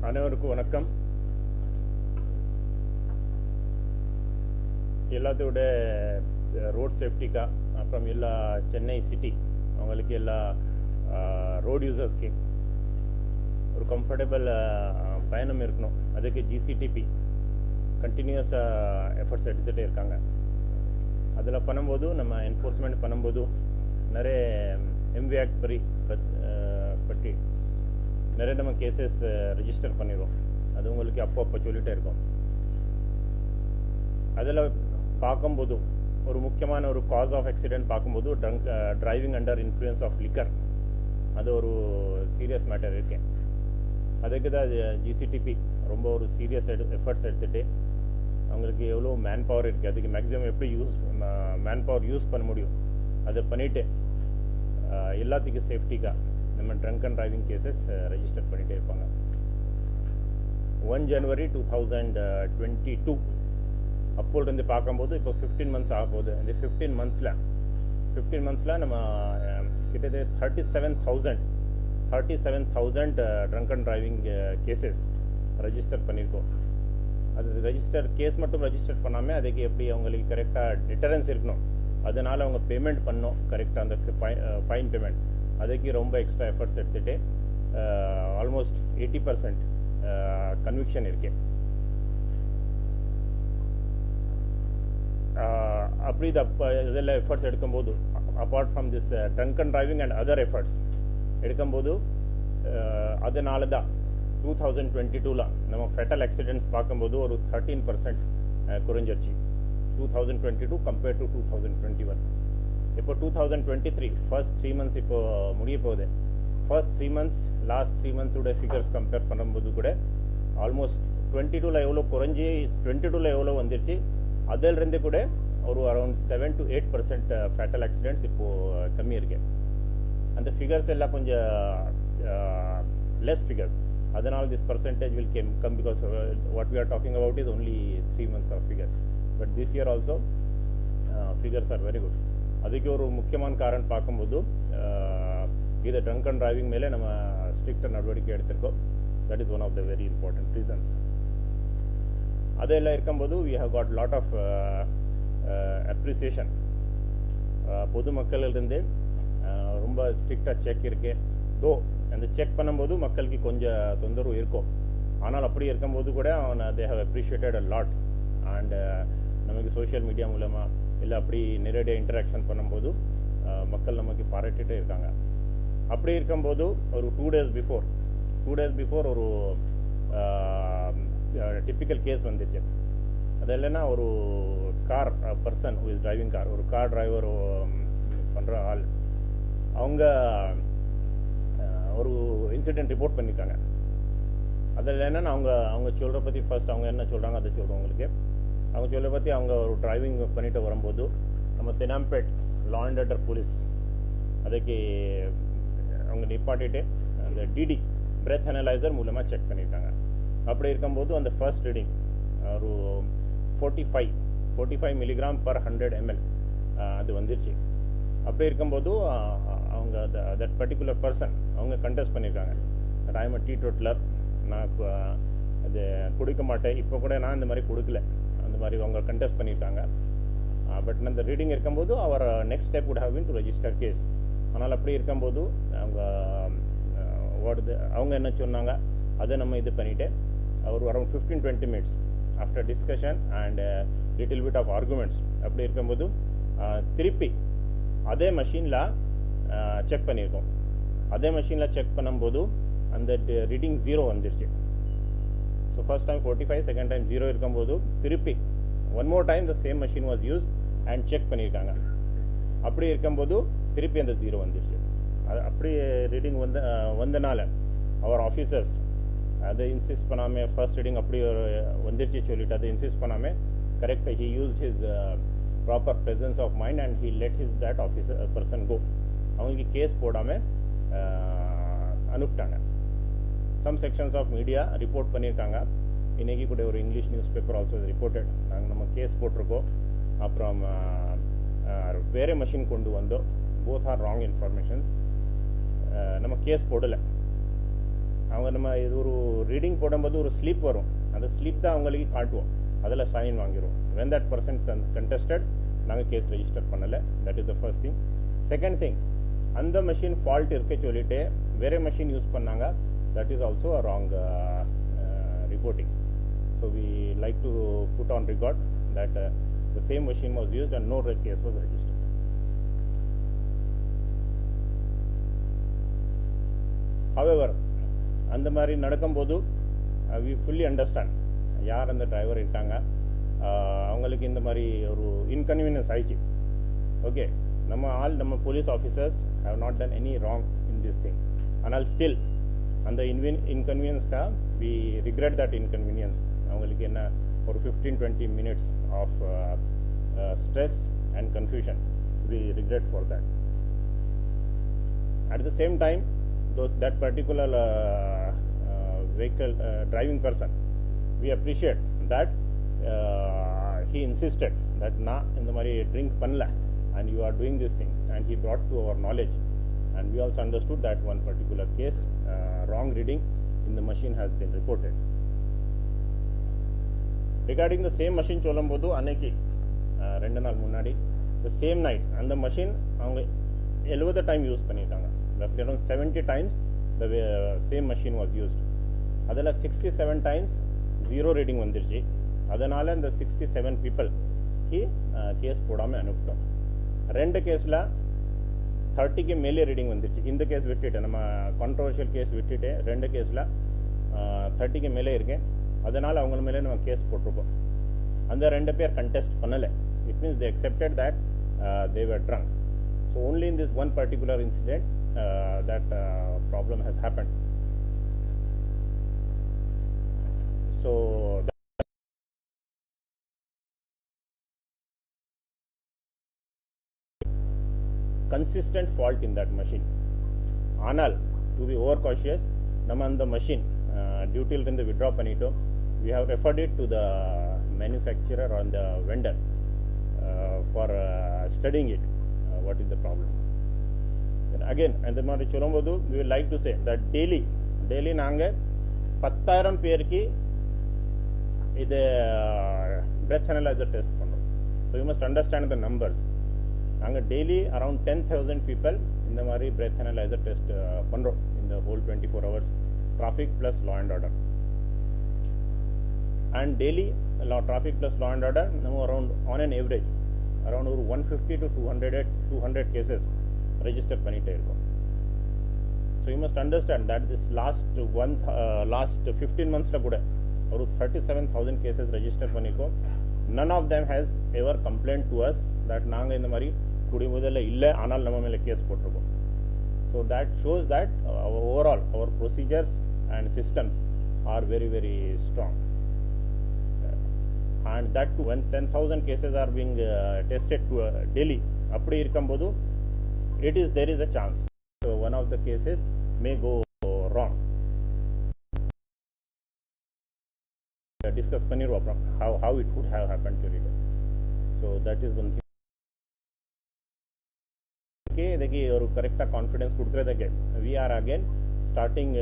அனைவருக்கும் வணக்கம். எல்லாத்தோட ரோட் சேஃப்டிக்கா அப்புறம் எல்லா சென்னை சிட்டி அவங்களுக்கு எல்லா ரோட் யூசர்ஸ்க்கு ஒரு கம்ஃபர்டபுள் பயணம் இருக்கணும். அதுக்கு ஜிசிடிபி கண்டினியூஸ் எஃபர்ட்ஸ் எடுத்துகிட்டே இருக்காங்க. அதில் பண்ணும்போது நம்ம என்ஃபோர்ஸ்மெண்ட் பண்ணும்போது நிறைய எம்வி ஆக்ட் பற்றி நிறைய நம்ம கேசஸ் ரெஜிஸ்டர் பண்ணிடுவோம். அது உங்களுக்கு அப்போ சொல்லிகிட்டே இருக்கும். அதில் பார்க்கும்போது ஒரு முக்கியமான ஒரு காஸ் ஆஃப் ஆக்சிடென்ட் பார்க்கும்போது driving under influence of liquor, அது ஒரு சீரியஸ் மேட்டர் இருக்கு. அதுக்கு தான் ஜிசிடிபி ரொம்ப ஒரு சீரியஸ் எஃபர்ட்ஸ் எடுத்துகிட்டு அவங்களுக்கு எவ்வளோ மேன் பவர் இருக்குது, அதுக்கு மேக்ஸிமம் எப்படி மேன் பவர் யூஸ் பண்ண முடியும் அதை பண்ணிவிட்டு எல்லாத்துக்கும் சேஃப்டிக்காக நம்ம drunk and driving cases register பண்ணிகிட்டே இருப்பாங்க. 1 January 2022 அப்போலேருந்து பார்க்கும்போது இப்போ 15 months ஆக போகுது. இந்த 15 monthஸில் நம்ம கிட்டத்தட்ட 37,000 drunk and driving cases register பண்ணியிருக்கோம். அது ரெஜிஸ்டர் கேஸ் மட்டும் ரெஜிஸ்டர் பண்ணாமல் அதுக்கு எப்படி அவங்களுக்கு கரெக்டாக டிட்டரன்ஸ் இருக்கணும், அதனால் அவங்க பேமெண்ட் பண்ணணும் கரெக்டாக. அந்த ஃபைன் பேமெண்ட் அதுக்கு ரொம்ப எக்ஸ்ட்ரா எஃபர்ட்ஸ் எடுத்துகிட்டு ஆல்மோஸ்ட் 80% கன்விக்ஷன் இருக்கு. அப்படி இதெல்லாம் எஃபர்ட்ஸ் எடுக்கும்போது apart from this drunk and driving and other efforts எடுக்கும்போது அதனால தான் 2022 நம்ம ஃபெட்டல் ஆக்சிடென்ட்ஸ் பார்க்கும்போது ஒரு 13% குறைஞ்சிருச்சு 2022 கம்பேர்ட் டு 2021. இப்போ 2023 ஃபர்ஸ்ட் 3 months இப்போ முடிய போகுது. First 3 months last 3 months figures compare பண்ணும்போது கூட ஆல்மோஸ்ட் 22 எவ்வளோ குறைஞ்சி 22 எவ்வளோ வந்துருச்சு, அதிலிருந்து கூட ஒரு அரௌண்ட் 7 to 8% ஃபேட்டல் ஆக்சிடென்ட்ஸ் இப்போது கம்மி இருக்கு. அந்த ஃபிகர்ஸ் எல்லாம் கொஞ்சம் லெஸ் ஃபிகர்ஸ், அதனால் this percentage will come because what we are talking about is only 3 months of figure. But this year also figures are very good. அதுக்கு ஒரு முக்கியமான காரணம் பார்க்கும்போது இது ட்ரங்க் அண்ட் டிரைவிங் மேலே நம்ம ஸ்ட்ரிக்டாக நடவடிக்கை எடுத்திருக்கோம். That is one of the very important reasons. அதெல்லாம் இருக்கும்போது we have got lot of appreciation. பொதுமக்களிலிருந்து ரொம்ப ஸ்ட்ரிக்டாக செக் இருக்கு. தோ அந்த செக் பண்ணும்போது மக்களுக்கு கொஞ்சம் தொந்தரவு இருக்கும், ஆனால் அப்படி இருக்கும்போது கூட they have appreciated a lot. And நமக்கு சோஷியல் மீடியா மூலமாக இல்லை அப்படி நேரடியாக இன்டராக்ஷன் பண்ணும்போது மக்கள் நமக்கு பாராட்டிகிட்டே இருக்காங்க. அப்படி இருக்கும்போது ஒரு 2 days பிஃபோர் ஒரு டிப்பிக்கல் கேஸ் வந்துச்சு. அது இல்லைன்னா ஒரு car person who is driving car, ஒரு கார் டிரைவர் பண்ணுற ஆள், அவங்க ஒரு இன்சிடென்ட் ரிப்போர்ட் பண்ணியிருக்காங்க. அதில் என்னென்னா அவங்க சொல்கிற பற்றி ஃபர்ஸ்ட் அவங்க என்ன சொல்கிறாங்க அதை சொல்கிறோம் உங்களுக்கு. அவங்க சொல்ல பற்றி அவங்க ஒரு டிரைவிங் பண்ணிட்டு வரும்போது நம்ம தெனாம்பேட் லா அண்ட் ஆர்டர் போலீஸ் அதுக்கு அவங்க நிப்பாட்டிட்டு அந்த டிடி பிரெத் அனலைசர் மூலமாக செக் பண்ணியிருக்காங்க. அப்படி இருக்கும்போது அந்த ஃபர்ஸ்ட் ரீடிங் ஒரு 45 mg/100 ml அது வந்துருச்சு. அப்படி இருக்கும்போது அவங்க தட் பர்டிகுலர் பர்சன் அவங்க கண்டெஸ்ட் பண்ணியிருக்காங்க. ஐ எம் அ டீடோட்டலர், நான் அது கொடுக்க மாட்டேன், இப்போ கூட நான் இந்த மாதிரி கொடுக்கல, அந்த மாதிரி அவங்க கண்டெஸ்ட் பண்ணியிருக்காங்க. பட் அந்த ரீடிங் இருக்கும்போது அவர் next step would have been to register case. ஆனால் அப்படி இருக்கும்போது அவங்க என்ன சொன்னாங்க அதை நம்ம இது பண்ணிவிட்டு ஒரு around 15-20 minutes after discussion and little bit of arguments அப்படி இருக்கும்போது திருப்பி அதே மெஷினில் செக் பண்ணியிருக்கோம். அதே மெஷினில் செக் பண்ணும்போது அந்த ரீடிங் 0 வந்துருச்சு. So first time 45, second time 0 இருக்கும்போது திருப்பி one more time the same machine was use and check பண்ணியிருக்காங்க. அப்படி இருக்கும்போது திருப்பி அந்த 0 வந்துருச்சு. அது அப்படி ரீடிங் வந்தனால அவர் ஆஃபீஸர்ஸ் அதை இன்சிஸ்ட் பண்ணாமல் ஃபர்ஸ்ட் ரீடிங் அப்படி ஒரு வந்துருச்சு சொல்லிட்டு அதை இன்சிஸ்ட் பண்ணாமல் கரெக்டாக he used his proper presence of mind and he let his that officer person go. அவங்களுக்கு கேஸ் போடாமல் அனுப்பிட்டாங்க. Some sections of media report பண்ணியிருக்காங்க. இன்றைக்கி கூட ஒரு English news paper also reported. நாங்கள் நம்ம கேஸ் போட்டிருக்கோம். அப்புறம் வேறு மெஷின் கொண்டு வந்தோம். Both are wrong informations. நம்ம கேஸ் போடலை. அவங்க நம்ம இது ஒரு ரீடிங் போடும்போது ஒரு ஸ்லிப் வரும், அந்த ஸ்லிப் தான் அவங்களுக்கு காட்டுவோம், அதில் சைன் வாங்கிடுவோம். when that person contested நாங்கள் கேஸ் ரெஜிஸ்டர் பண்ணலை. That is the first thing. Second thing, அந்த மெஷின் ஃபால்ட் இருக்க சொல்லிட்டு வேறு மெஷின் யூஸ் பண்ணாங்க, that is also a wrong reporting. So we like to put on record that the same machine was used and no case was registered. However, அந்த மாதிரி நடக்கும்போது we fully understand யார் அந்த driver இருக்காங்க, அவங்களுக்கு இந்த மாதிரி ஒரு இன்கன்வீனியன்ஸ் ஆயிடுச்சு. ஓகே, நம்ம police officers have not done any wrong in this thing. ஆனால் ஸ்டில் அந்த இன்கன்வீனியன்ஸ்க்காக வி ரிக்ரெட் தட் இன்கன்வீனியன்ஸ். அவங்களுக்கு என்ன ஒரு 15-20 minutes of stress and confusion, we regret for that. At the same time that particular vehicle driving person, we appreciate that he insisted that na in the mari drink panla and you are doing this thing, and he brought to our knowledge, and we also understood that one particular case wrong reading in the machine has been reported. Regarding the same machine cholambodu aneki rendu naal munadi the same night and the machine avanga 70 time use பண்ணிட்டாங்க. roughly around 70 times the same machine was used. adala 67 times zero reading vandirchi. adanal and the 67 people ki case podame anuptom. rendu case la 30 ke mele reading vandirchi. இந்த case விட்டுட்டு நம்ம controversial case விட்டுட்டு ரெண்டு கேஸ்ல 30 ke mele இருக்கு. அதனால அவங்க மேலே நம்ம கேஸ் போட்டுருக்கோம். அந்த ரெண்டு பேர் கண்டெஸ்ட் பண்ணல. it means they accepted that they were drunk. So only in this one particular incident that problem has happened. So consistent fault in that machine. Anal to be over cautious, நம்ம அந்த machine duty ல இருந்து withdraw பண்ணிட்டோம். We have referred it to the manufacturer or the vendor for studying it. What is the problem? And again, and the மாதிரி சொல்லும்போது we would like to say that daily நாங்க 10,000 பேருக்கு இது breath analyzer test பண்றோம். So you must understand the numbers. நாங்க daily around 10,000 people இந்த மாதிரி breath analyzer test பண்றோம் in the whole 24 hours traffic plus law and order. And daily traffic plus law and order நம்ம around on an average around 150 to 200 cases register பண்ணிட்டே இருக்கோம். So you must understand that this last 15 months la kuda ஒரு 37,000 cases register பண்ணிருக்கோம். None of them has ever complained to us that நாங்க இந்த மாதிரி குடிமுதல்ல இல்ல ஆனால் நம்ம மேல கேஸ் போட்டுருக்கோம். So that shows that overall our procedures and systems are very very strong. And that too, when 10,000 cases are being tested to daily, appadi irukumbodhu there is a chance so one of the cases may go wrong. Discuss pannirvom how it would have happened to it. So that is one thing. Okay, idಕ್ಕೆ ಅವರು correct ಆಗಿ confidence கொடுக்கிறதுக்கு we are again starting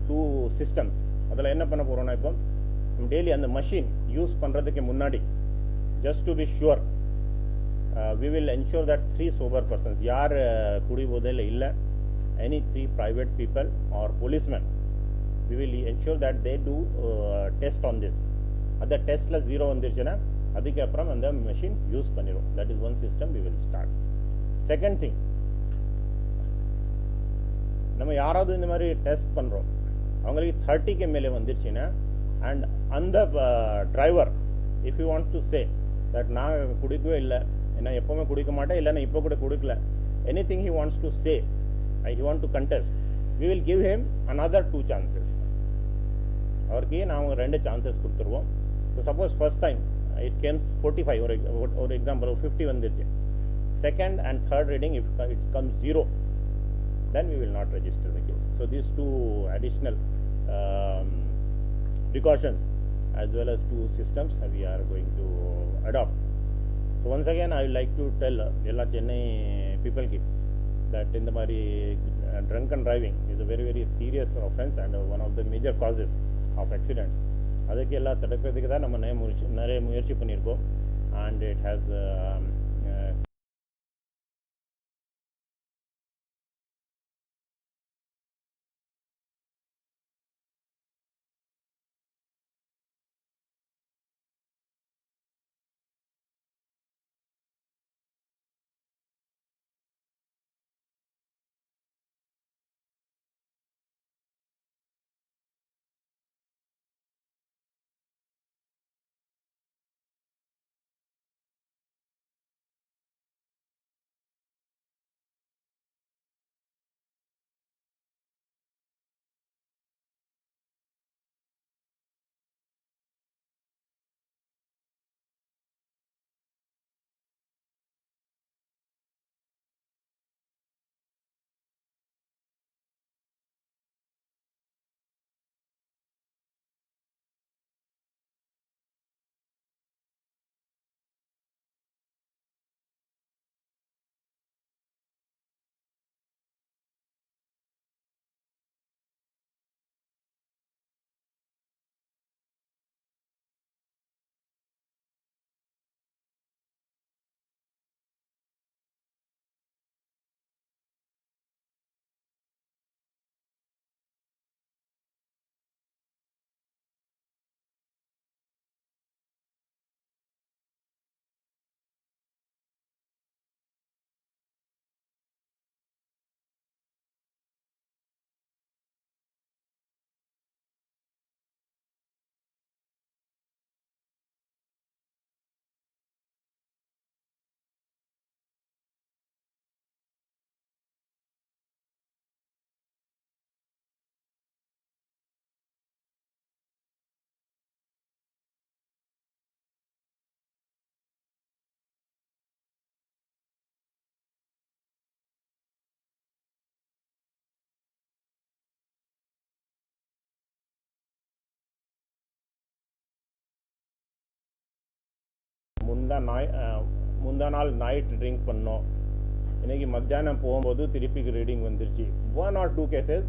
two systems. ಅದಲ್ಲ என்ன பண்ண போறோம்னா இப்போ daily அந்த machine use பண்றதுக்கு முன்னாடி just to be sure we will ensure that 3 sober persons yaar kudi bodele illa any 3 private people or policemen, we will ensure that they do test on this. At the test la 0 vandirchana adike apram and the machine use panirom. That is one system we will start. Second thing, நம்ம யாராவது இந்த மாதிரி test பண்றோம் அவங்களுக்கு 30 ke மேலே வந்துருச்சுன்னா and அந்த driver if you want to say that நான் குடிக்கவே இல்லை, நான் எப்பவுமே குடிக்க மாட்டேன், இல்லை நான் இப்போ கூட குடிக்கல, anything he wants to say, he want to contest, we will give him another 2 chances. அவருக்கு நாங்கள் 2 chances கொடுத்துருவோம். So suppose first time it came 45 or example 50 வந்துருச்சு, second and third reading if it comes 0, then we will not register the case. So these 2 additional precautions as well as 2 systems we are going to adopt. So once again I would like to tell ella Chennai people that in the mari drunken driving is a very serious offense and one of the major causes of accidents. அதுக்கு எல்லாம் தடுக்கிறதுக்கு தான் நம்ம நிறைய முயற்சி பண்ணியிருக்கோம். And it has முந்தா நாள் நைட் ட்ரிங்க் பண்ணோம். இன்னைக்கு மத்தியானம் போகும்போது திருப்பி ரீடிங் வந்துருச்சு. 1 or 2 cases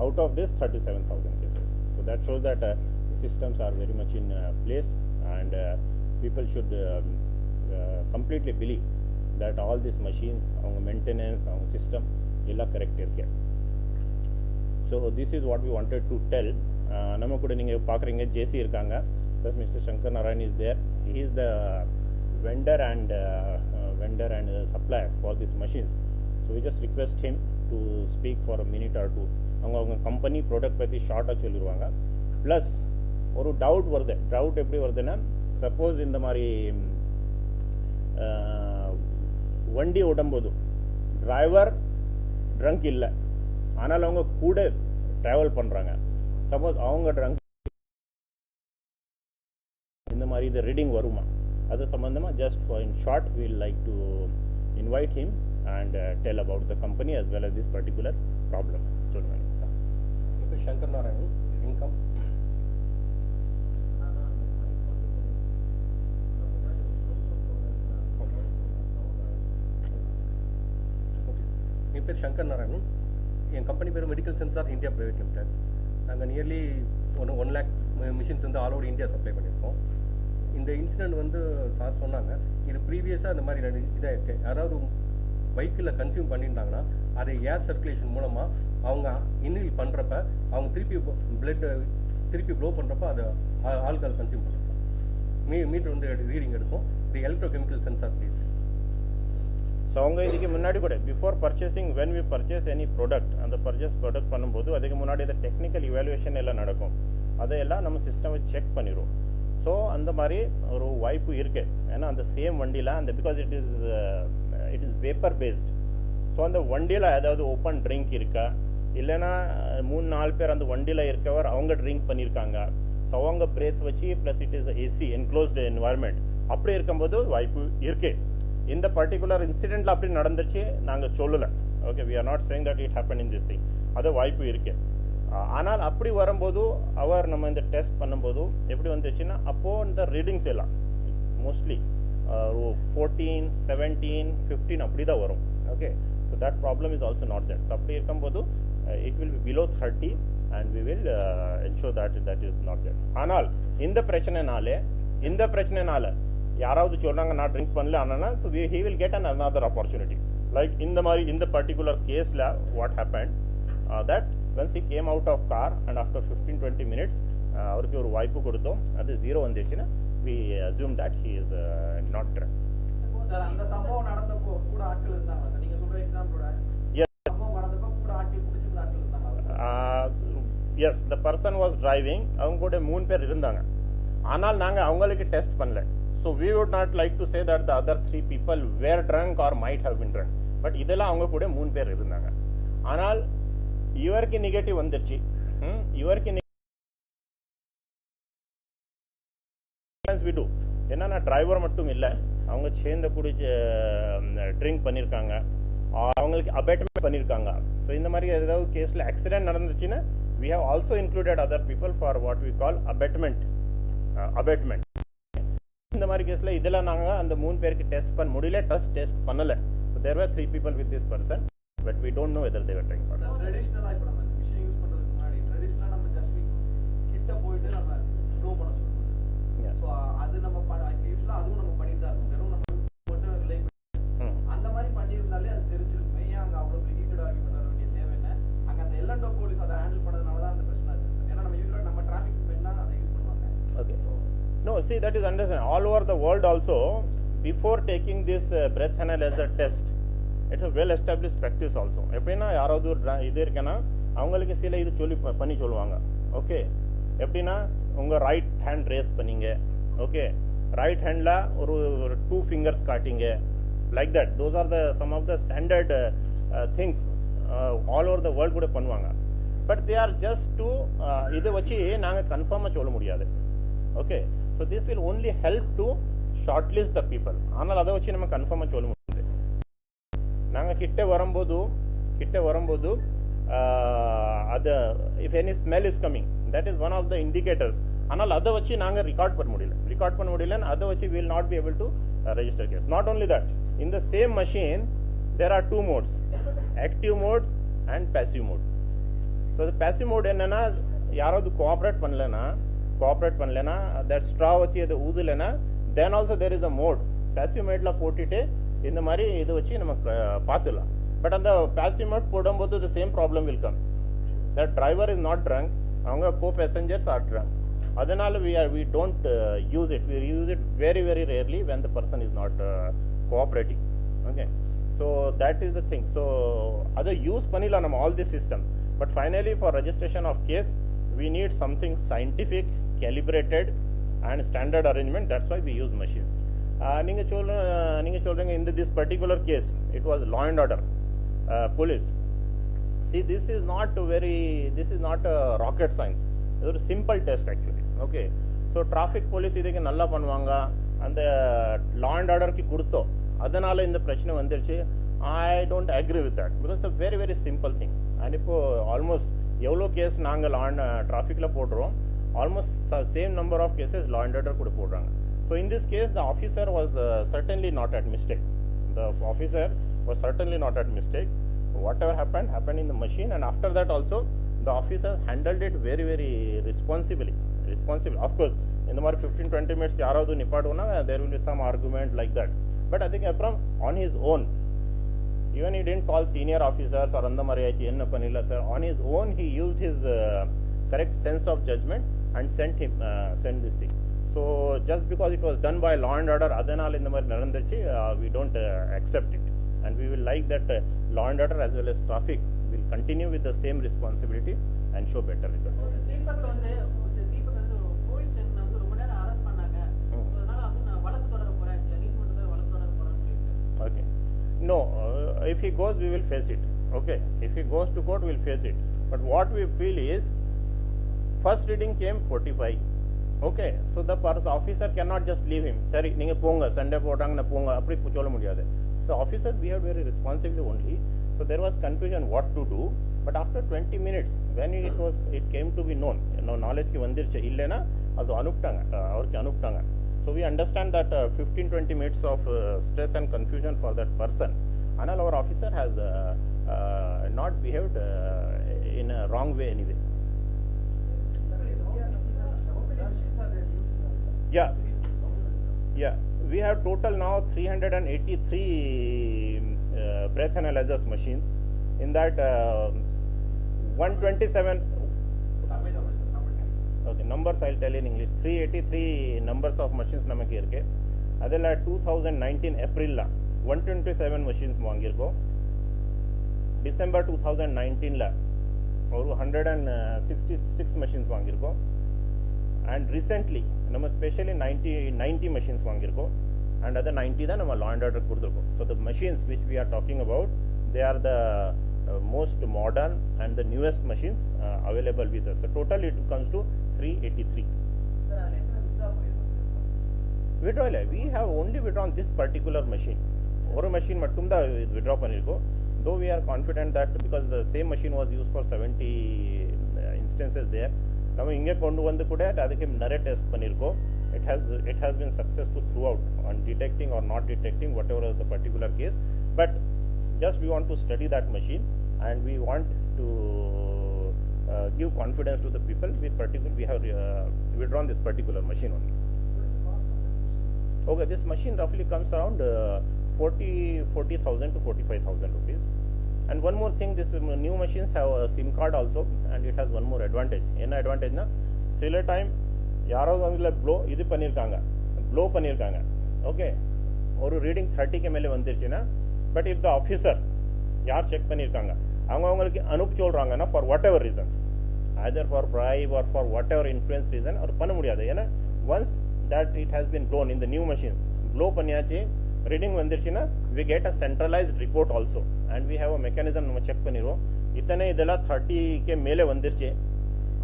out of this 37,000 cases. So that shows that the systems are very much in place and people should completely believe that all these machines, our maintenance, our system, illa correct irukku. So this is what we wanted to tell. நம்ம கூட நீங்க பாக்குறீங்க JC இருக்காங்க. Plus Mr. Shankar Narayan is there. He is the vendor and supplier for these machines. So we just request him to speak for a minute or two. அவங்க company product பற்றி ஷார்ட்டாக சொல்லிடுவாங்க. Plus ஒரு doubt வருது. Doubt எப்படி வருதுன்னா, suppose இந்த மாதிரி வண்டி ஓடும்போது டிரைவர் ட்ரங்க் இல்லை, ஆனால் அவங்க கூட ட்ராவல் பண்ணுறாங்க. சப்போஸ் அவங்க ட்ரங்க் இந்த மாதிரி இந்த ரீடிங் வருமா, அது சம்பந்தமாக just for in short we would like to invite him and tell about the company as well as this particular problem. சொல்லுங்க. இப்போ சங்கர் நாராயணன் இன்கம் என் பேர் சங்கர் நாராயணன். என் கம்பெனி பேர் medical sensor India private limited. நாங்கள் நியர்லி 1 lakh மிஷின்ஸ் வந்து all over India supply பண்ணியிருக்கோம். இந்த incident வந்து sir சொன்னாங்க, இது ப்ரீவியஸாக இந்த மாதிரி இதாக இருக்குது. யாராவது பைக்கில் கன்சியூம் பண்ணியிருந்தாங்கன்னா அதை ஏர் சர்க்குலேஷன் மூலமாக அவங்க இன்ஹேல் பண்ணுறப்ப அவங்க திருப்பி ப்ளோ பண்ணுறப்ப அதை ஆல்கஹால் கன்சியூம் பண்ணுறோம். மீட்டர் வந்து ரீடிங் எடுக்கும். இது எலக்ட்ரோகெமிக்கல் சென்சார் பேஸ்ட். ஸோ அவங்க இதுக்கு முன்னாடி கூட before purchasing when we purchase any product, அந்த பர்ச்சேஸ் ப்ராடக்ட் பண்ணும்போது அதுக்கு முன்னாடி இந்த டெக்னிக்கல் இவாலுவேஷன் எல்லாம் நடக்கும். அதையெல்லாம் நம்ம சிஸ்டமை செக் பண்ணிடுவோம். ஸோ அந்த மாதிரி ஒரு வாய்ப்பு இருக்கு. ஏன்னா அந்த சேம் வண்டியில் அந்த because it is vapour based. So அந்த வண்டியில் ஏதாவது ஓப்பன் ட்ரிங்க் இருக்கா, இல்லைன்னா 3-4 பேர் அந்த வண்டியில் இருக்கவர் அவங்க ட்ரிங்க் பண்ணியிருக்காங்க. ஸோ அவங்க பிரேத் வச்சு plus it is AC enclosed environment, அப்படி இருக்கும்போது வாய்ப்பு இருக்கு. இந்த பர்டிகுலர் இன்சிடென்ட்ல அப்படி நடந்துச்சு நாங்கள் சொல்லலை. Okay, we are not saying that it happen in this thing. அது வாய்ப்பு இருக்கு. ஆனால் அப்படி வரும்போது அவர் நம்ம இந்த டெஸ்ட் பண்ணும்போது எப்படி வந்துச்சுன்னா, அப்போது இந்த ரீடிங்ஸ் எல்லாம் மோஸ்ட்லி 14, 17, 15 அப்படி தான் வரும். Okay, so that problem is also not there. So அப்படி இருக்கும்போது it will be below 30 and we will ensure that that is not there. ஆனால் இந்த பிரச்சனைனால யாராவது சொல்றாங்க நான் ட்ரிங்க் பண்ணல ஆனா so he will get another opportunity. Like in the particular case what happened that once he came out of car and after 15-20 minutes அவருக்கு ஒரு வாய்ப்பு கொடுத்தோம், அது 0 வந்துச்சுன்னா we assume that he is not drunk. Sir அந்த சம்பவம் நடந்தப்போ கூட ஆட்கள் இருந்தாங்க சார், நீங்க சொல்ற எக்ஸாம்பிளோட சம்பவம் நடந்தப்போ கூட ஆட்கள் குடிச்சிருந்த ஆட்கள் இருந்தாங்க? Yes, the person was driving, அவங்க கூட 3 பேர் இருந்தாங்க. ஆனால் நாங்க அவங்களுக்கு டெஸ்ட் பண்ணல. So we would not like to say that the other 3 people were drunk or might have been drunk. But இதெல்லாம் அவங்க கூட 3 பேர் இருந்தாங்க. ஆனால் இவருக்கு நெகட்டிவ் வந்துருச்சு. இவருக்கு we do என்னன்னா டிரைவர் மட்டும் இல்ல, அவங்க சேர்ந்து குடிச்சு ட்ரிங்க் பண்ணிருக்காங்க, அவங்களுக்கு அபேட்மெண்ட் பண்ணிருக்காங்க. ஸோ இந்த மாதிரி ஏதாவது கேஸ்ல ஆக்சிடென்ட் நடந்துச்சுன்னா we have also included other people for what we call abatement. இந்த மாதிரி கேஸ்ல இதெல்லாம் நாங்க அந்த 3 பேருக்கு டெஸ்ட் பண்ண முடியல, டெஸ்ட் பண்ணல. So there were 3 people with this person, but we don't know whether they were drinking or not. ட்ரெடிஷனலா இப்ப நம்ம மிஷின் யூஸ் பண்றதுக்கு முன்னாடி ட்ரெடிஷனலா நம்ம ஜஸ்ட் கிட்ட போயிட்டு நம்ம ப்ளோ பண்ண சொல்லுவோம். சோ அது நம்ம யூஸ்வலா அதுவும் நம்ம பண்ணிட்டு தான் இருக்கோம். வெறும் நம்ம மட்டும் ரிலே அந்த மாதிரி பண்ணியிருந்தாலே அது தெரிஞ்சிருக்கும். ஏன் அங்க அவ்வளவு ஹீட்டட் ஆர்குமெண்ட் வர வேண்டிய தேவை என்ன? அங்க அந்த எல்என்டோ போலீஸ் அதை ஹேண்டில் பண்ணதுனால தான் அந்த பிரச்சனை இருக்கு. ஏன்னா நம்ம யூஸ்வலா நம்ம டிராஃபிக் பண்ணா அதை யூஸ் பண்ணுவாங்க. Okay. No, see, that is understand. All over the world also, before taking this breath analyzer test, it's a well-established practice also. எப்படின்னா யாராவது இது இருக்குன்னா அவங்களுக்கு சில இது பண்ணி சொல்லுவாங்க. ஓகே, எப்படின்னா உங்க ரைட் ஹேண்ட் ரேஸ் பண்ணீங்க, ஓகே, ரைட் ஹேண்ட்ல ஒரு 2 fingers காட்டிங்க, like that. Those are the some of the standard things all over the world கூட பண்ணுவாங்க. But they are just to இதை வச்சு நாங்கள் கன்ஃபார்மாக சொல்ல முடியாது. Okay, so this will only help to short list the people. ஆனால் அதை வச்சு நம்ம கன்ஃபார்மாக சொல்ல முடியாது. நாங்கள் கிட்ட வரும்போது அது if any smell is coming, that is one of the indicators. ஆனால் அதை வச்சு நாங்கள் ரெக்கார்ட் பண்ண முடியலன்னு அதை வச்சு will not be able to register case. Not only that, in the same machine there are 2 modes, active mode and passive mode. So the passive mode என்னன்னா யாராவது கோஆபரேட் பண்ணலனா that straw வச்சு அது ஊதுலனா then also there is a mode. passive modeல போட்டுட்டு இந்த மாதிரி இது வச்சு நம்ம பார்த்துலாம். பட் அந்த passive mode போடும்போது the same problem will come. That driver is not drunk, அவங்க co-passengers are drunk. அதனால we don't use it. We use it very rarely when the person is not cooperating. Okay, so that is the thing. So other use panila nam all these systems, but finally for registration of case we need something scientific, calibrated and standard arrangement. That's why we use machines. ninga solranga in this particular case it was law and order, police. See, this is not a rocket science. It's a simple test actually. Okay, so traffic police idhukku nalla பண்ணுவாங்க, அந்த law and order ki கொடுத்தோ அதனால இந்த பிரச்சனை வந்துருச்சு. I don't agree with that because it's a very simple thing. And இப்போ almost எவ்வளோ case நாங்கள் டிராஃபிக்ல போடுறோம், almost same number of cases law and order கூட போடுறாங்க. So in this case the officer was certainly not at mistake. Whatever happened in the machine, and after that also the officers handled it very responsibly. Of course in the 15-20 minutes yaravadu nipadona there will be some argument like that, but I think from on his own, even he didn't call senior officers or andha mari aichi enna panilla sir. On his own he used his correct sense of judgment and sent this thing. So just because it was done by law and order adanal indha mari narandachi, we don't accept it, and we will like that law and order as well as traffic will continue with the same responsibility and show better results. Okay, no, if he goes we will face it. Okay, if he goes to court we will face it, but what we feel is first reading came 45. Okay, so the officer cannot just leave him. Sorry, ninga ponga Sunday potanga na ponga appadi solla mudiyadhu. So officers behaved very responsibly only. So there was confusion what to do, but after 20 minutes when it came to be known, knowledge ki vandirche illena adu anuptanga. So we understand that 15-20 minutes of stress and confusion for that person Anal, our officer has not behaved in a wrong way anyway. Yeah, we have total now 383 breath analyzers machines. In that 127 okay, numbers I'll tell in English. 383 numbers of machines namakku irke. Adella 2019 April la 127 machines vaangirko. December 2019 la ಅವರು 166 machines vaangirko. And recently ನಮ್ಮ specially 90 machines vaangirko, and other 90 da ನಮ್ಮ law and order kududirko. So the machines which we are talking about, they are the most modern and the newest machines available with us. So total it comes to 383. Withdraw we have only withdrawn this particular machine. One machine mattum da withdraw panirko. Though we are confident that because the same machine was used for 70 instances there, ನಾವು ಹಿಂಗೆ ಕೊಂಡು ಬಂದು ಕೂಡ ಅದಕ್ಕೆ ನರೆ test ಪನ್ನಿರ್ಕೋ. It has been successful throughout on detecting or not detecting whatever is the particular case. But just we want to study that machine and we want to give confidence to the people. We have withdrawn this particular machine only. Okay, this machine roughly comes around 40,000 to 45,000 rupees. And one more thing, this new machines have a SIM card also, and it has one more advantage. Enna advantage na, சில time யாராவது அதில் இது பண்ணியிருக்காங்க, flow பண்ணியிருக்காங்க. Okay, ஒரு reading 30க்கு மேலே வந்துருச்சுன்னா, but if the officer யார் செக் பண்ணியிருக்காங்க அவங்களுக்கு அனுப்பி சொல்கிறாங்கன்னா for what ever reasons, either for bribe or for whatever influence reason அவர் பண்ண முடியாது. ஏன்னா once that it has been blown in the new machines, blow பண்ணியாச்சு, reading வந்துருச்சுன்னா we get a centralized report also, and we have a mechanism நம்ம check பண்ணிடுவோம். இத்தனை இதெல்லாம் 30க்கு மேலே வந்துருச்சு,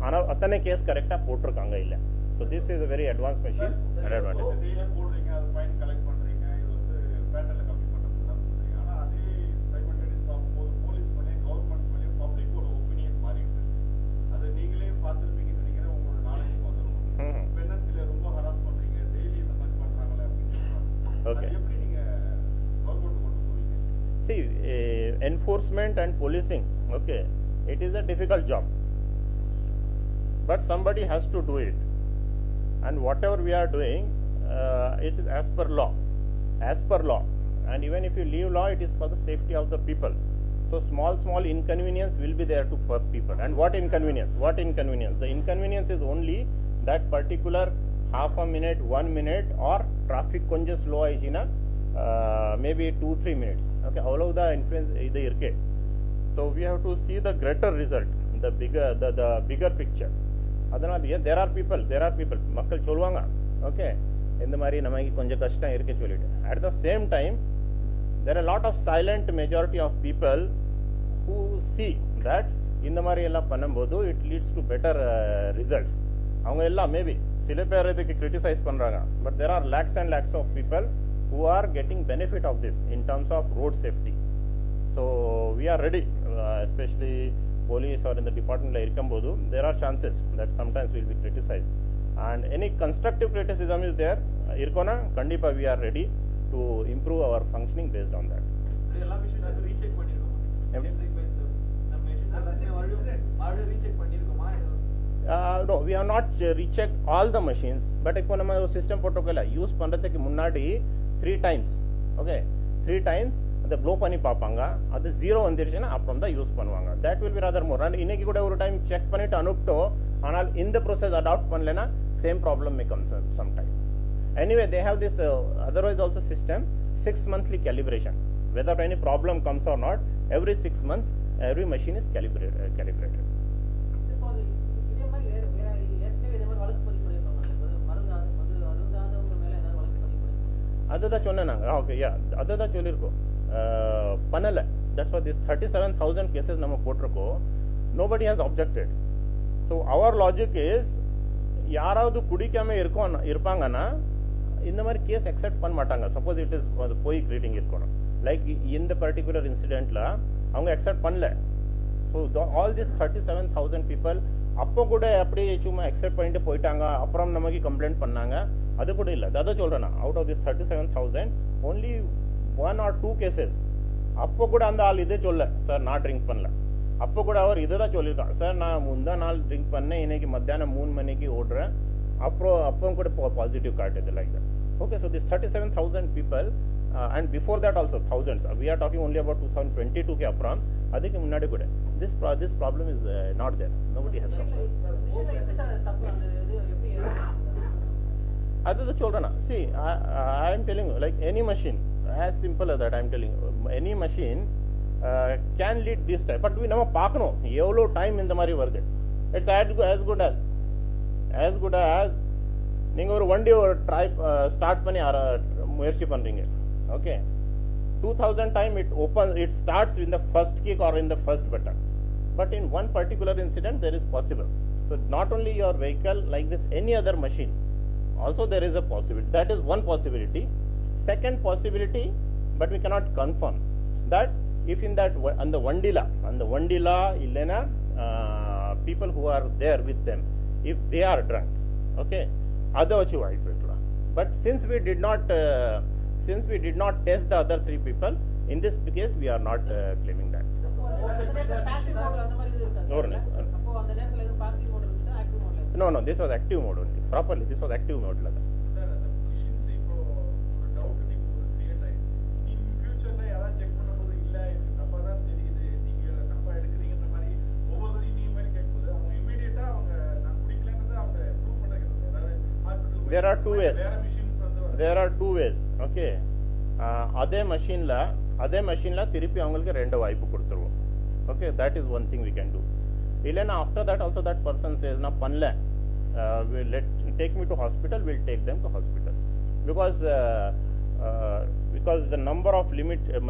ஆனால் அத்தனை கேஸ் கரெக்டாக போட்டிருக்காங்க இல்லை. So this is a very advanced machine and advantage. Okay. See, enforcement and policing, okay, it is a difficult job, but somebody has to do it, and whatever we are doing, it is as per law, and even if you leave law, it is for the safety of the people. So small inconvenience will be there to people. And what inconvenience? The inconvenience is only that particular half a minute, 1 minute, or traffic konja slow ayichina, maybe 2-3 minutes. Okay, all of the influence idu irke. So we have to see the greater result, the bigger picture. Adana there are people makkal solvanga, okay, இந்த மாதிரி நமக்கு கொஞ்சம் கஷ்டம் இருக்கு சொல்லிட்டு. At the same time, there are a lot of silent majority of people who see that இந்த மாதிரி எல்லாம் பண்ணும்போது it leads to better results. அவங்க எல்லாம் மேபி சில பேர் இதுக்கு கிரிட்டிசைஸ் பண்றாங்க, but there are lakhs and lakhs of people who are getting benefit of this in terms of road safety. So we are ready, especially police or in the department la irukumbodhu, there are chances that sometimes we will be criticized, and any constructive criticism is there irkona kandipa we are ready to improve our functioning based on that. எல்லா விஷயத்தையும் recheck பண்ணிருக்கோம். நம்ம machine மறுபடியும் recheck பண்ணிருக்கோமா? No, we have not rechecked all the machines, but இப்போ நம்ம system போட்டோக்கல use பண்றதுக்கு முன்னாடி 3 times, okay, 3 times அந்த ப்ளோ பண்ணி பார்ப்பாங்க, அது 0 வந்துருச்சுன்னா அப்புறம் தான் யூஸ் பண்ணுவாங்க. That will be rather more. And இன்னைக்கு கூட ஒரு டைம் செக் பண்ணிட்டு அனுப்பிட்டோம், ஆனால் இந்த ப்ரோசஸ் அடாப்ட் பண்ணலன்னா same problem may come sometime. Anyway, they have this otherwise also system 6 monthly calibration. Whether any problem comes or not, every 6 months every machine is calibrated. அதுதான் சொன்னேன் நாங்கள். Okay, யா, அதுதான் சொல்லியிருக்கோம், பண்ணலை. தட்ஸ் ஃபார் திஸ் 37,000 கேசஸ் நம்ம போட்டிருக்கோம். Nobody has objected. So our logic is, யாராவது குடிக்காம இருப்பாங்கன்னா இந்த மாதிரி கேஸ் அக்செப்ட் பண்ண மாட்டாங்க. சப்போஸ் இட் இஸ் போய் ரீடிங் இருக்கணும், லைக் இந்த பர்டிகுலர் இன்சிடென்ட்ல அவங்க அக்செப்ட் பண்ணல. ஸோ ஆல் திஸ் 37,000 பீப்புள் அப்போ கூட அப்படியே சும்மா அக்செப்ட் பண்ணிட்டு போயிட்டாங்க, அப்புறம் நமக்கு கம்ப்ளைண்ட் பண்ணாங்க, அது கூட இல்லை. அதான் சொல்றேன், out of this 37,000 only 1 or 2 cases அப்போ கூட அந்த ஆள் இதே சொல்ல சார் நான் ட்ரிங்க் பண்ணல. அப்போ கூட அவர் இதை தான் சொல்லியிருக்கான் சார் நான் முந்தா நாள் ட்ரிங்க் பண்ணேன் இன்னைக்கு மத்தியானம் 3 மணிக்கு ஓடுறேன் அப்போ கூட பாசிட்டிவ் காட்டுது like that. Okay so this 37,000 people and before that also thousands. We are talking only about 2022 ke apram. Adikku munnadi kuda this problem is not there. Nobody has come. Adu solrana. See I am telling you like any machine as simple as that I am telling you any machine can lead this type but we nama paakano evlo time in the mari varudhu. It's as good as நீங்க ஒரு வண்டி ஒரு try start பண்ணி முயற்சி பண்றீங்க. Okay, 2000 time it starts in the first kick or in the first button, but in one particular incident there is possible. So not only your vehicle like this any other machine also there is a possibility. That is one possibility. Second possibility but we cannot confirm that if in that on the vandila illena people who are there with them if they are drunk, okay, adachu aayipetla. But since we did not test the other 3 people in this case we are not claiming that. No, this was active mode only. Properly this was active mode la. There are two ways. Okay, அதே machine la திருப்பி அவங்களுக்கு ரெண்டு வாய்ப்பு கொடுத்துருவோம். Okay, that is one thing we can do. இல்லைன்னா after that also that person says na பண்ணல take me to hospital, we'll take them to hospital because the number of